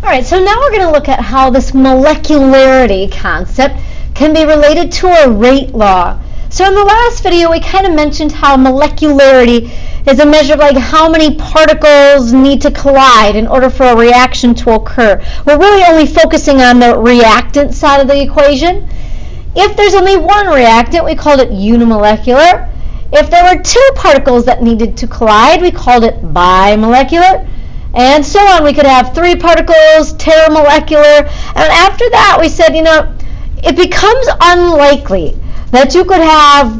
All right, so now we're going to look at how this molecularity concept can be related to a rate law. So in the last video, we kind of mentioned how molecularity is a measure of like how many particles need to collide in order for a reaction to occur. We're really only focusing on the reactant side of the equation. If there's only one reactant, we called it unimolecular. If there were two particles that needed to collide, we called it bimolecular. And so on. We could have three particles, teramolecular. And after that, we said, it becomes unlikely that you could have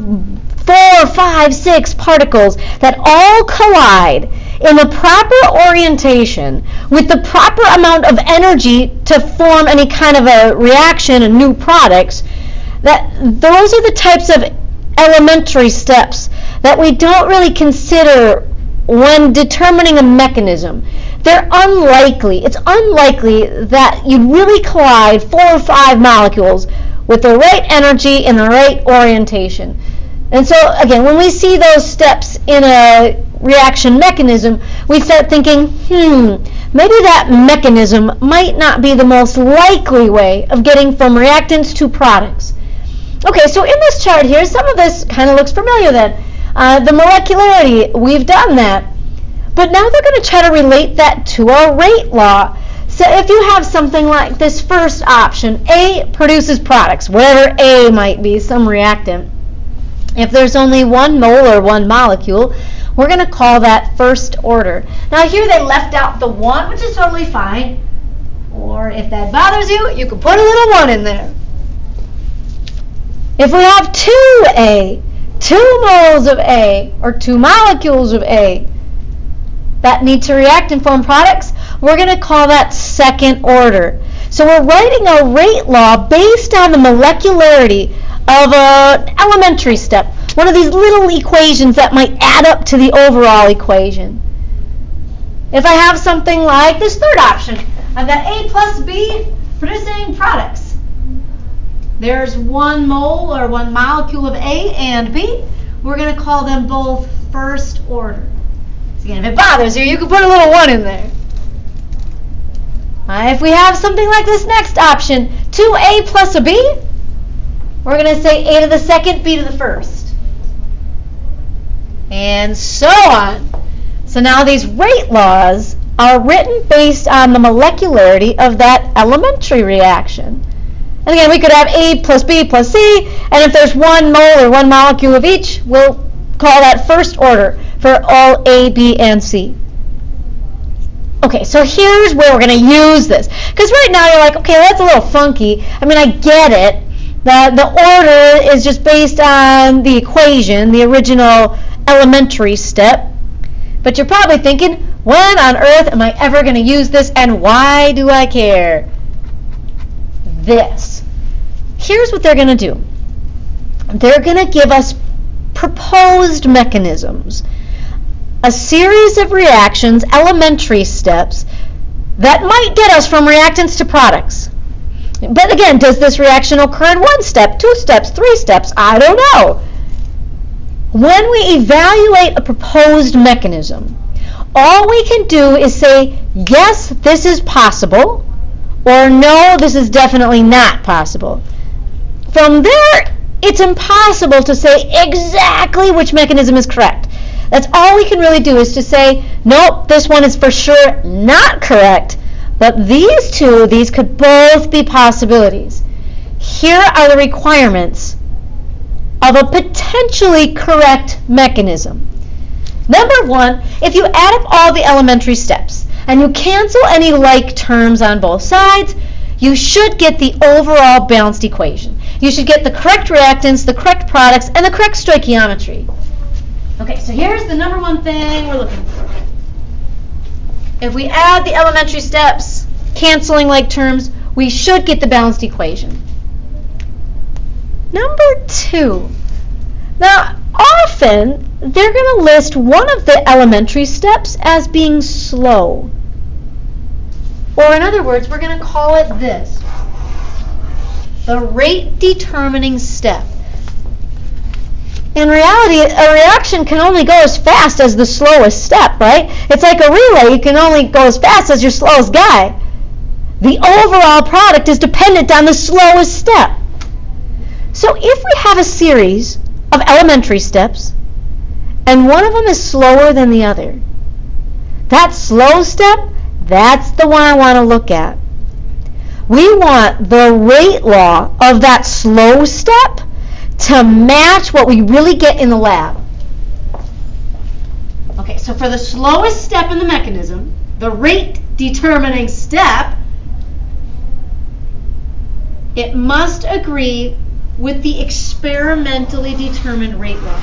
4, 5, 6 particles that all collide in the proper orientation with the proper amount of energy to form any kind of a reaction and new products. Those are the types of elementary steps that we don't really consider when determining a mechanism. They're unlikely. It's unlikely that you'd really collide 4 or 5 molecules with the right energy in the right orientation. And so, again, when we see those steps in a reaction mechanism, we start thinking, maybe that mechanism might not be the most likely way of getting from reactants to products. Okay, so in this chart here, some of this kind of looks familiar then. The molecularity, we've done that. But now they're going to try to relate that to a rate law. So if you have something like this first option, A produces products, whatever A might be, some reactant. If there's only one mole or one molecule, we're going to call that first order. Now here they left out the 1, which is totally fine. Or if that bothers you, you can put a little 1 in there. If we have 2A, 2 moles of A, or 2 molecules of A, that need to react and form products, we're going to call that second order. So we're writing a rate law based on the molecularity of an elementary step, one of these little equations that might add up to the overall equation. If I have something like this third option, I've got A plus B producing products. There's 1 mole or 1 molecule of A and B. We're going to call them both first order. Again, if it bothers you, you can put a little 1 in there. If we have something like this next option, 2A plus a B, we're going to say A to the second, B to the first. And so on. So now these rate laws are written based on the molecularity of that elementary reaction. And again, we could have A plus B plus C, and if there's 1 mole or 1 molecule of each, we'll call that first order for all A, B, and C. Okay, so here's where we're going to use this. Because right now you're like, okay, that's a little funky. I mean, I get it. The order is just based on the equation, the original elementary step. But you're probably thinking, when on earth am I ever going to use this, and why do I care? This. Here's what they're going to do. They're going to give us proposed mechanisms, a series of reactions, elementary steps, that might get us from reactants to products. But again, does this reaction occur in 1 step, 2 steps, 3 steps? I don't know. When we evaluate a proposed mechanism, all we can do is say, yes, this is possible, or no, this is definitely not possible. From there, it's impossible to say exactly which mechanism is correct. That's all we can really do is to say, nope, this one is for sure not correct, but these could both be possibilities. Here are the requirements of a potentially correct mechanism. Number 1, if you add up all the elementary steps and you cancel any like terms on both sides, you should get the overall balanced equation. You should get the correct reactants, the correct products, and the correct stoichiometry. Okay, so here's the number 1 thing we're looking for. If we add the elementary steps, canceling like terms, we should get the balanced equation. Number 2. Now, often, they're going to list one of the elementary steps as being slow. Or in other words, we're going to call it this, the rate determining step. In reality, a reaction can only go as fast as the slowest step, right? It's like a relay. You can only go as fast as your slowest guy. The overall product is dependent on the slowest step. So if we have a series of elementary steps, and one of them is slower than the other, that slow step, that's the one I want to look at. We want the rate law of that slow step to match what we really get in the lab. Okay, so for the slowest step in the mechanism, the rate determining step, it must agree with the experimentally determined rate law.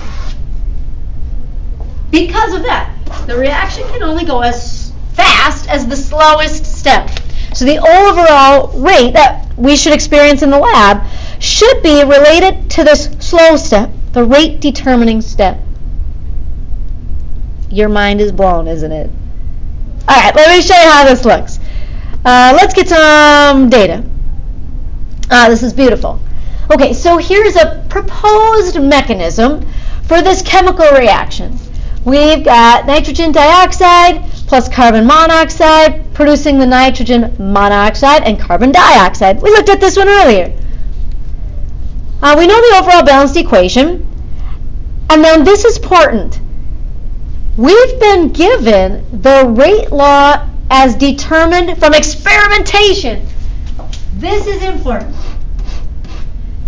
Because of that, the reaction can only go as fast as the slowest step. So the overall rate that we should experience in the lab should be related to this slow step, the rate determining step. Your mind is blown, isn't it? All right, let me show you how this looks. Let's get some data. This is beautiful. Okay, so here's a proposed mechanism for this chemical reaction. We've got nitrogen dioxide plus carbon monoxide producing the nitrogen monoxide and carbon dioxide. We looked at this one earlier. We know the overall balanced equation. And then this is important. We've been given the rate law as determined from experimentation. This is important.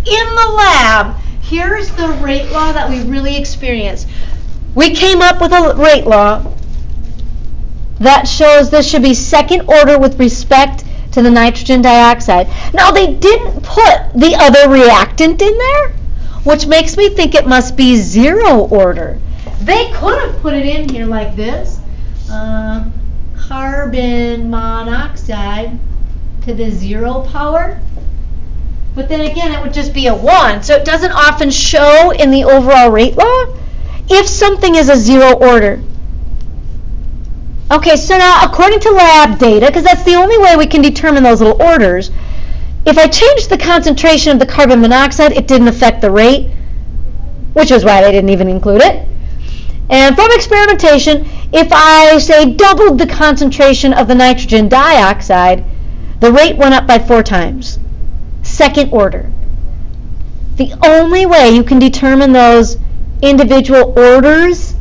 In the lab, here's the rate law that we really experienced. We came up with a rate law that shows this should be second order with respect to the nitrogen dioxide. Now, they didn't put the other reactant in there, which makes me think it must be zero order. They could have put it in here like this. Carbon monoxide to the 0 power. But then again, it would just be a 1. So it doesn't often show in the overall rate law if something is a 0 order. Okay, so now according to lab data, because that's the only way we can determine those little orders, if I changed the concentration of the carbon monoxide, it didn't affect the rate, which is why they didn't even include it. And from experimentation, if I, say, doubled the concentration of the nitrogen dioxide, the rate went up by 4 times. Second order. The only way you can determine those individual orders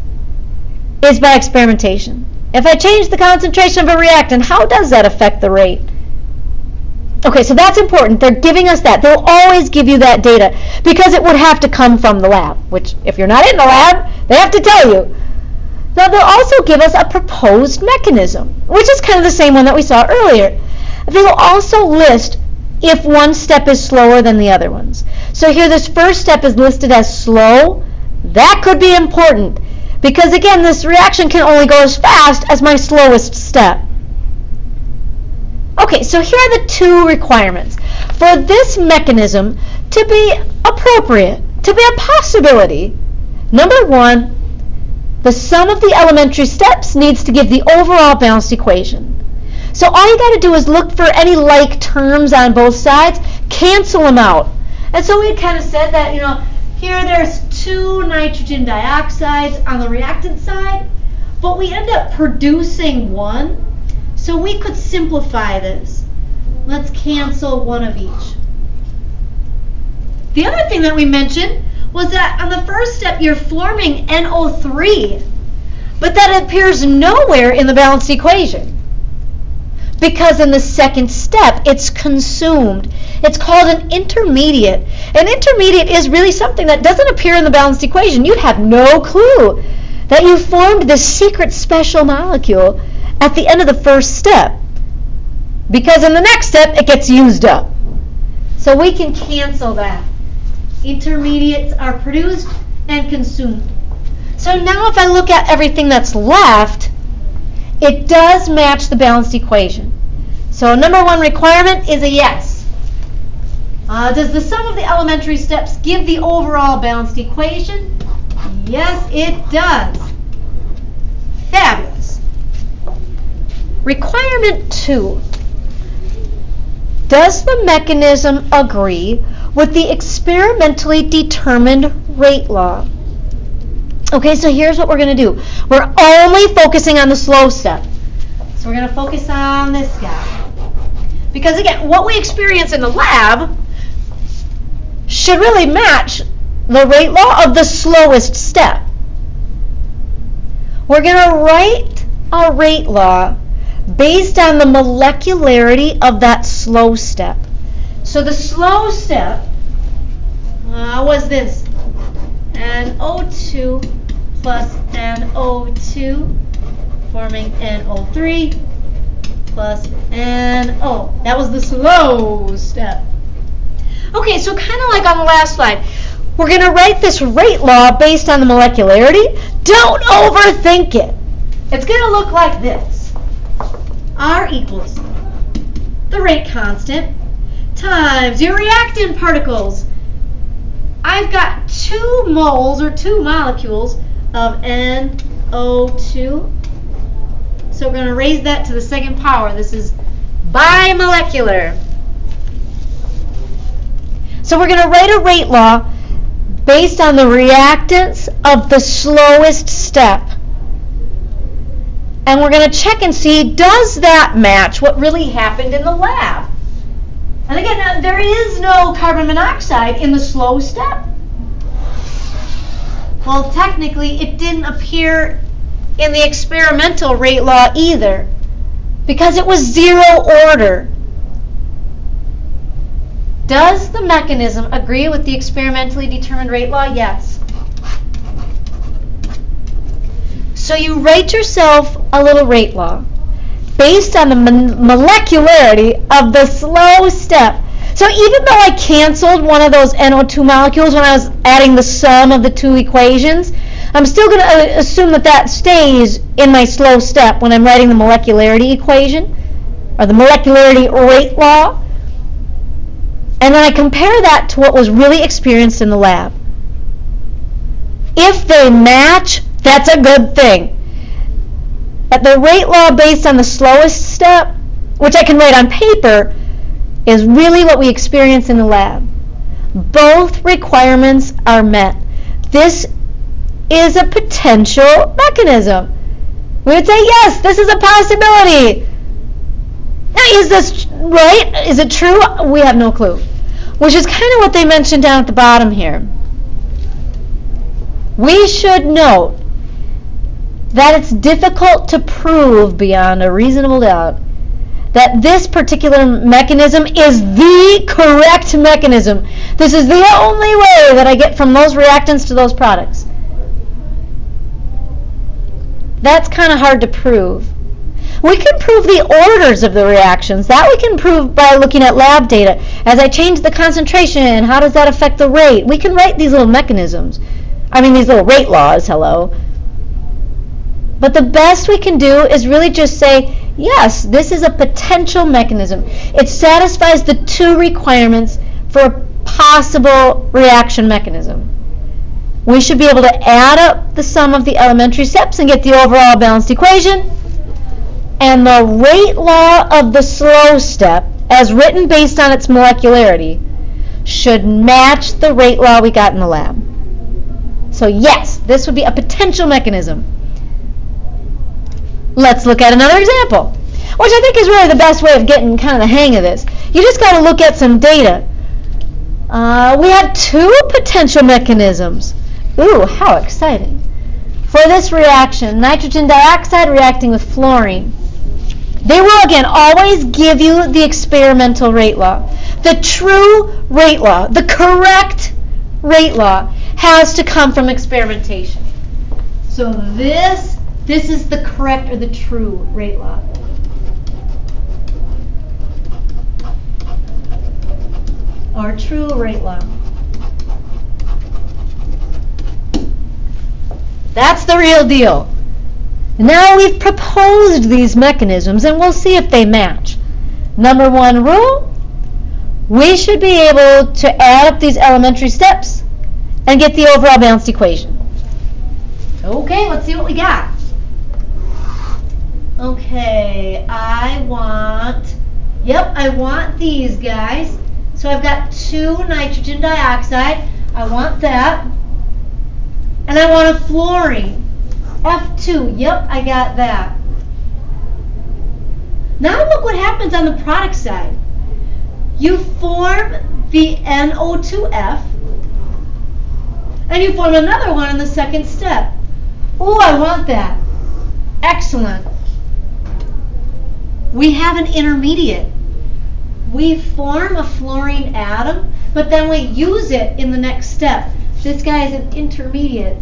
is by experimentation. If I change the concentration of a reactant, how does that affect the rate? Okay, so that's important. They're giving us that. They'll always give you that data because it would have to come from the lab, which if you're not in the lab, they have to tell you. Now, they'll also give us a proposed mechanism, which is kind of the same one that we saw earlier. They'll also list if one step is slower than the other ones. So here this first step is listed as slow. That could be important because, again, this reaction can only go as fast as my slowest step. Okay, so here are the 2 requirements. For this mechanism to be appropriate, to be a possibility, number 1, the sum of the elementary steps needs to give the overall balanced equation. So all you got to do is look for any like terms on both sides, cancel them out. And so we had kind of said that, here there's 2 nitrogen dioxides on the reactant side, but we end up producing 1. So we could simplify this. Let's cancel 1 of each. The other thing that we mentioned was that on the first step you're forming NO3, but that appears nowhere in the balanced equation. Because in the second step, it's consumed. It's called an intermediate. An intermediate is really something that doesn't appear in the balanced equation. You'd have no clue that you formed this secret special molecule at the end of the first step. Because in the next step, it gets used up. So we can cancel that. Intermediates are produced and consumed. So now if I look at everything that's left, it does match the balanced equation. So number 1 requirement is a yes. Does the sum of the elementary steps give the overall balanced equation? Yes, it does. Fabulous. Requirement 2. Does the mechanism agree with the experimentally determined rate law? Okay, so here's what we're going to do. We're only focusing on the slow step. So we're going to focus on this guy. Because again, what we experience in the lab should really match the rate law of the slowest step. We're going to write a rate law based on the molecularity of that slow step. So the slow step was this, NO2 plus NO2 forming NO3 plus NO. That was the slow step. Okay, so kind of like on the last slide, we're going to write this rate law based on the molecularity. Don't overthink it. It's going to look like this. R equals the rate constant times your reactant particles. I've got 2 moles or 2 molecules of NO2. So we're going to raise that to the second power. This is bimolecular. So we're going to write a rate law based on the reactants of the slowest step. And we're going to check and see, does that match what really happened in the lab? And again, there is no carbon monoxide in the slow step. Well, technically, it didn't appear in the experimental rate law either, because it was 0 order. Does the mechanism agree with the experimentally determined rate law? Yes. So you write yourself a little rate law based on the molecularity of the slow step. So even though I canceled one of those NO2 molecules when I was adding the sum of the 2 equations, I'm still going to assume that that stays in my slow step when I'm writing the molecularity equation, or the molecularity rate law. And then I compare that to what was really experienced in the lab. If they match, that's a good thing. But the rate law based on the slowest step, which I can write on paper, is really what we experience in the lab. Both requirements are met. This is a potential mechanism. We would say, yes, this is a possibility. Now, is this right? Is it true? We have no clue. Which is kind of what they mentioned down at the bottom here. We should note that it's difficult to prove beyond a reasonable doubt that this particular mechanism is the correct mechanism. This is the only way that I get from those reactants to those products. That's kind of hard to prove. We can prove the orders of the reactions. That we can prove by looking at lab data. As I change the concentration, how does that affect the rate? We can write these little mechanisms. These little rate laws, hello. But the best we can do is really just say, yes, this is a potential mechanism. It satisfies the 2 requirements for a possible reaction mechanism. We should be able to add up the sum of the elementary steps and get the overall balanced equation. And the rate law of the slow step, as written based on its molecularity, should match the rate law we got in the lab. So yes, this would be a potential mechanism. Let's look at another example, which I think is really the best way of getting kind of the hang of this. You just got to look at some data. We have 2 potential mechanisms. Ooh, how exciting. For this reaction, nitrogen dioxide reacting with fluorine. They will, again, always give you the experimental rate law. The true rate law, the correct rate law, has to come from experimentation. So this is the correct or the true rate law. Or true rate law. That's the real deal. Now we've proposed these mechanisms and we'll see if they match. Number 1 rule, we should be able to add up these elementary steps and get the overall balanced equation. Okay, let's see what we got. Okay, I want these guys. So I've got 2 nitrogen dioxide. I want that. And I want a fluorine. F2. Yep, I got that. Now look what happens on the product side. You form the NO2F, and you form another one in the second step. Oh, I want that. Excellent. We have an intermediate. We form a fluorine atom, but then we use it in the next step. This guy is an intermediate.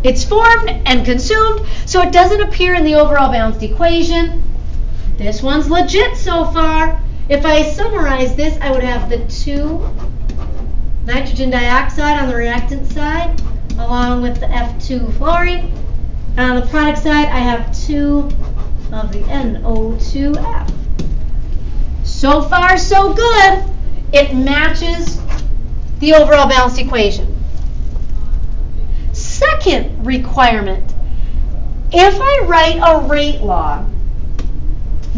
It's formed and consumed, so it doesn't appear in the overall balanced equation. This one's legit so far. If I summarize this, I would have the 2 nitrogen dioxide on the reactant side, along with the F2 fluorine. And on the product side, I have 2 of the NO2F. So far, so good. It matches the overall balanced equation. Second requirement, if I write a rate law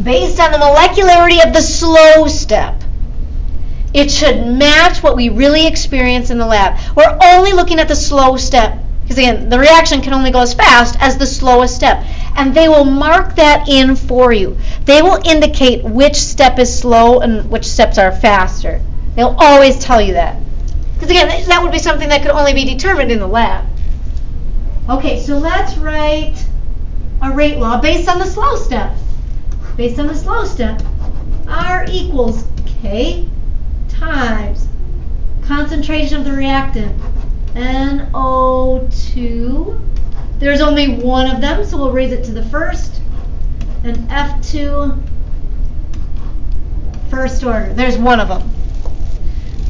based on the molecularity of the slow step, it should match what we really experience in the lab. We're only looking at the slow step, because again, the reaction can only go as fast as the slowest step. And they will mark that in for you. They will indicate which step is slow and which steps are faster. They'll always tell you that. Because again, that would be something that could only be determined in the lab. Okay, so let's write a rate law based on the slow step. Based on the slow step, R equals K times concentration of the reactant, NO2. There's only one of them, so we'll raise it to the first. And F2, first order. There's one of them.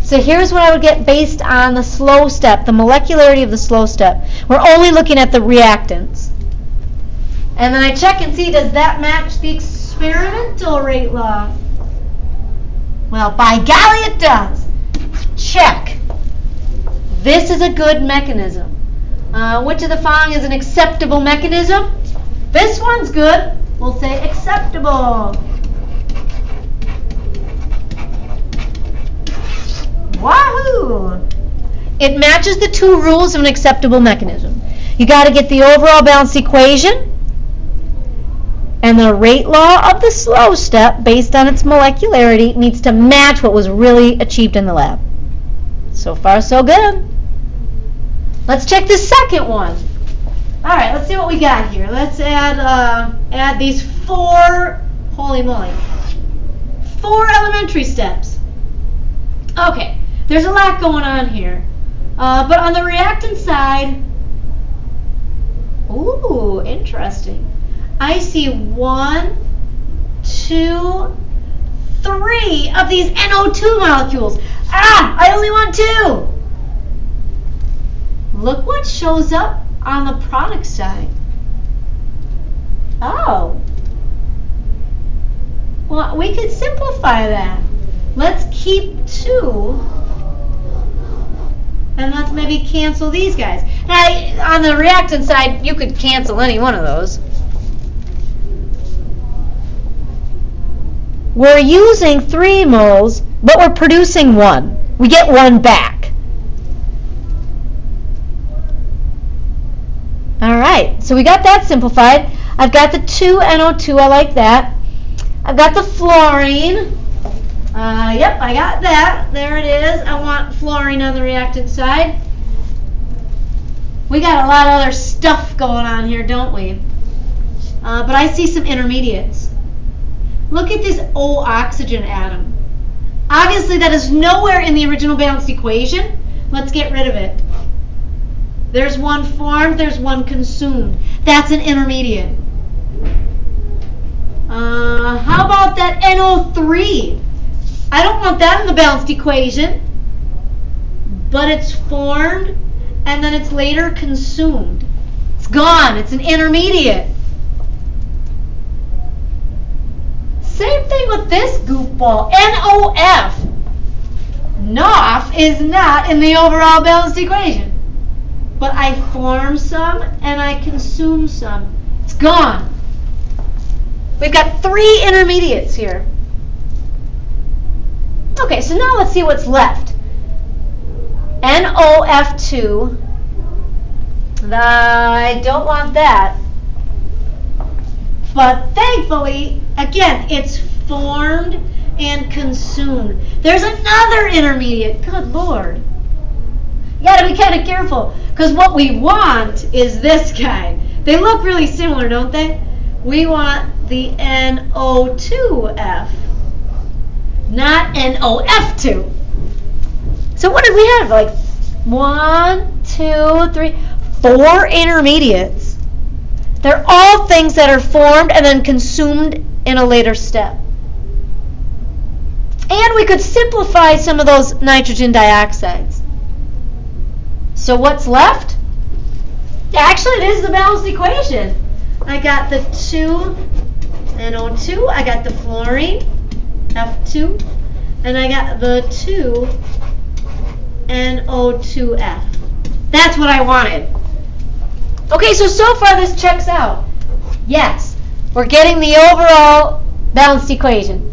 So here's what I would get based on the slow step, the molecularity of the slow step. We're only looking at the reactants. And then I check and see, does that match the experimental rate law? Well, by golly, it does. Check. This is a good mechanism. Which of the following is an acceptable mechanism? This one's good. We'll say acceptable. Wahoo! It matches the 2 rules of an acceptable mechanism. You got to get the overall balanced equation and the rate law of the slow step based on its molecularity needs to match what was really achieved in the lab. So far, so good. Let's check the second one. All right, let's see what we got here. Let's add these 4, holy moly, 4 elementary steps. Okay, there's a lot going on here. But on the reactant side, ooh, interesting. I see 1, 2, 3 of these NO2 molecules. Ah, I only want 2. Look what shows up on the product side. Oh. Well, we could simplify that. Let's keep 2. And let's maybe cancel these guys. Now, on the reactant side, you could cancel any one of those. We're using 3 moles, but we're producing 1. We get 1 back. All right, so we got that simplified. I've got the 2 NO2, I like that. I've got the fluorine. Yep, I got that. There it is. I want fluorine on the reactant side. We got a lot of other stuff going on here, don't we? But I see some intermediates. Look at this O oxygen atom. Obviously, that is nowhere in the original balanced equation. Let's get rid of it. There's 1 formed, there's 1 consumed. That's an intermediate. How about that NO3? I don't want that in the balanced equation. But it's formed, and then it's later consumed. It's gone. It's an intermediate. Same thing with this goofball. NOF. NOF is not in the overall balanced equation. But I form some and I consume some. It's gone. We've got 3 intermediates here. Okay, so now let's see what's left. NOF2. I don't want that. But thankfully, again, it's formed and consumed. There's another intermediate. Good Lord. You got to be kind of careful, because what we want is this guy. They look really similar, don't they? We want the NO2F, not NOF2. So what did we have? Like 1, 2, 3, 4 intermediates. They're all things that are formed and then consumed in a later step. And we could simplify some of those nitrogen dioxides. So what's left? Actually, this is the balanced equation. I got the 2 NO2, I got the fluorine, F2, and I got the 2 NO2F. That's what I wanted. Okay, so far this checks out. Yes, we're getting the overall balanced equation.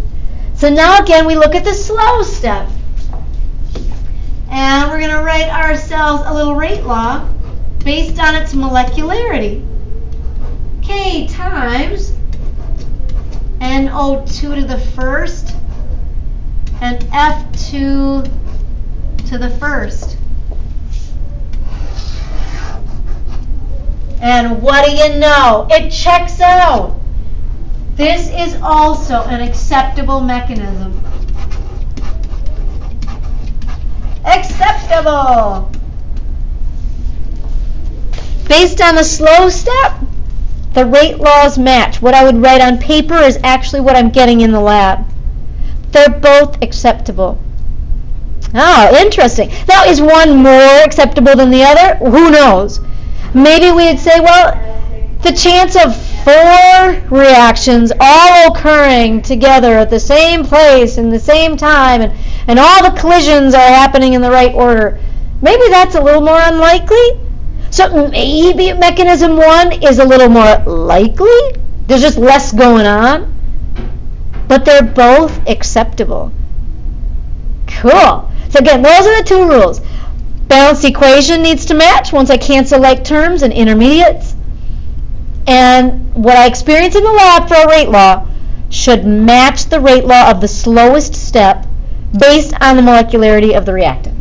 So now again, we look at the slow step. And we're going to write ourselves a little rate law based on its molecularity. K times NO2 to the first and F2 to the first. And what do you know? It checks out. This is also an acceptable mechanism. Acceptable. Based on the slow step, the rate laws match. What I would write on paper is actually what I'm getting in the lab. They're both acceptable. Oh, interesting. Now, is one more acceptable than the other? Who knows? Maybe we'd say, well, the chance of 4 reactions all occurring together at the same place in the same time and all the collisions are happening in the right order, maybe that's a little more unlikely. So maybe mechanism 1 is a little more likely. There's just less going on. But they're both acceptable. Cool. So again, those are the 2 rules. Balanced equation needs to match once I cancel like terms and intermediates. And what I experience in the lab for a rate law should match the rate law of the slowest step based on the molecularity of the reactant.